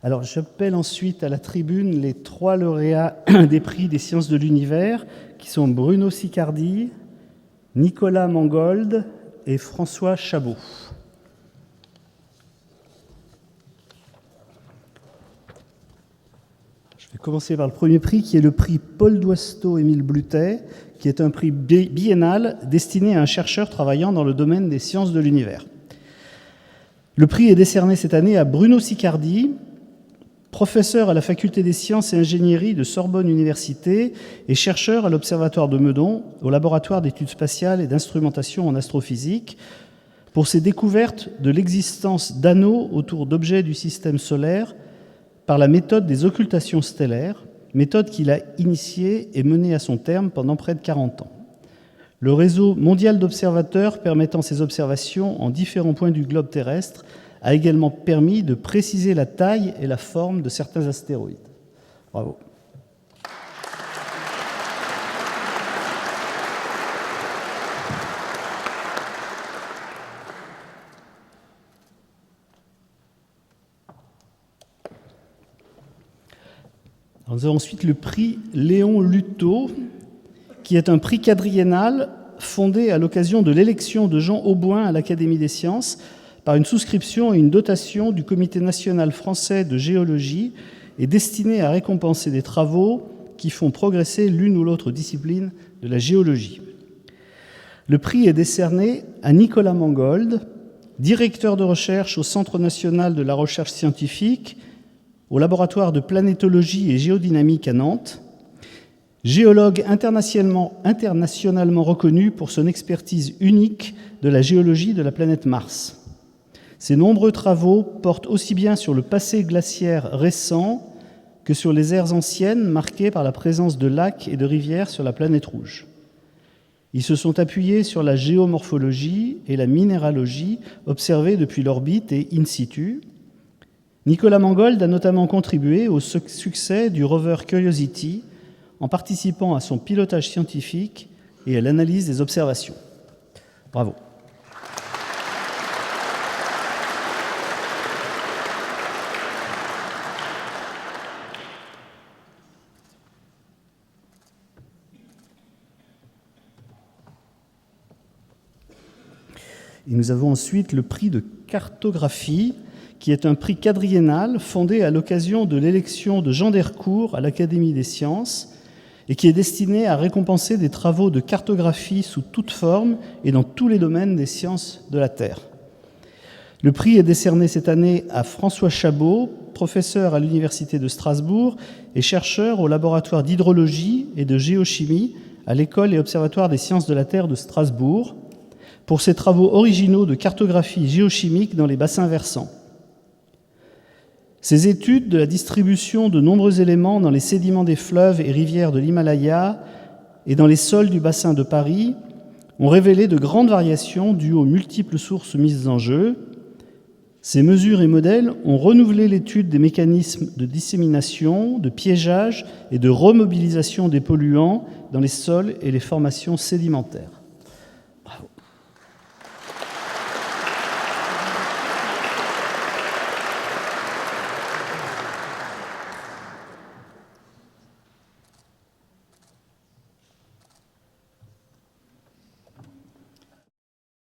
Alors, j'appelle ensuite à la tribune les 3 lauréats des prix des sciences de l'univers, qui sont Bruno Sicardi, Nicolas Mangold et François Chabot. Je vais commencer par le premier prix, qui est le prix Paul Doisteau-Émile Blutet, qui est un prix biennal destiné à un chercheur travaillant dans le domaine des sciences de l'univers. Le prix est décerné cette année à Bruno Sicardi, professeur à la faculté des sciences et ingénierie de Sorbonne Université et chercheur à l'Observatoire de Meudon, au laboratoire d'études spatiales et d'instrumentation en astrophysique, pour ses découvertes de l'existence d'anneaux autour d'objets du système solaire par la méthode des occultations stellaires, méthode qu'il a initiée et menée à son terme pendant près de 40 ans. Le réseau mondial d'observateurs permettant ces observations en différents points du globe terrestre a également permis de préciser la taille et la forme de certains astéroïdes. Bravo. Alors, nous avons ensuite le prix Léon Luto, qui est un prix quadriennal fondé à l'occasion de l'élection de Jean Auboin à l'Académie des sciences par une souscription et une dotation du Comité national français de géologie et destiné à récompenser des travaux qui font progresser l'une ou l'autre discipline de la géologie. Le prix est décerné à Nicolas Mangold, directeur de recherche au Centre national de la recherche scientifique, au laboratoire de planétologie et géodynamique à Nantes, géologue internationalement reconnu pour son expertise unique de la géologie de la planète Mars. Ses nombreux travaux portent aussi bien sur le passé glaciaire récent que sur les ères anciennes marquées par la présence de lacs et de rivières sur la planète rouge. Ils se sont appuyés sur la géomorphologie et la minéralogie observées depuis l'orbite et in situ. Nicolas Mangold a notamment contribué au succès du rover Curiosity en participant à son pilotage scientifique et à l'analyse des observations. Bravo. Et nous avons ensuite le prix de cartographie, qui est un prix quadriennal fondé à l'occasion de l'élection de Jean d'Hercourt à l'Académie des sciences et qui est destiné à récompenser des travaux de cartographie sous toute forme et dans tous les domaines des sciences de la Terre. Le prix est décerné cette année à François Chabot, professeur à l'Université de Strasbourg et chercheur au laboratoire d'hydrologie et de géochimie à l'École et Observatoire des sciences de la Terre de Strasbourg, pour ses travaux originaux de cartographie géochimique dans les bassins versants. Ces études de la distribution de nombreux éléments dans les sédiments des fleuves et rivières de l'Himalaya et dans les sols du bassin de Paris ont révélé de grandes variations dues aux multiples sources mises en jeu. Ces mesures et modèles ont renouvelé l'étude des mécanismes de dissémination, de piégeage et de remobilisation des polluants dans les sols et les formations sédimentaires.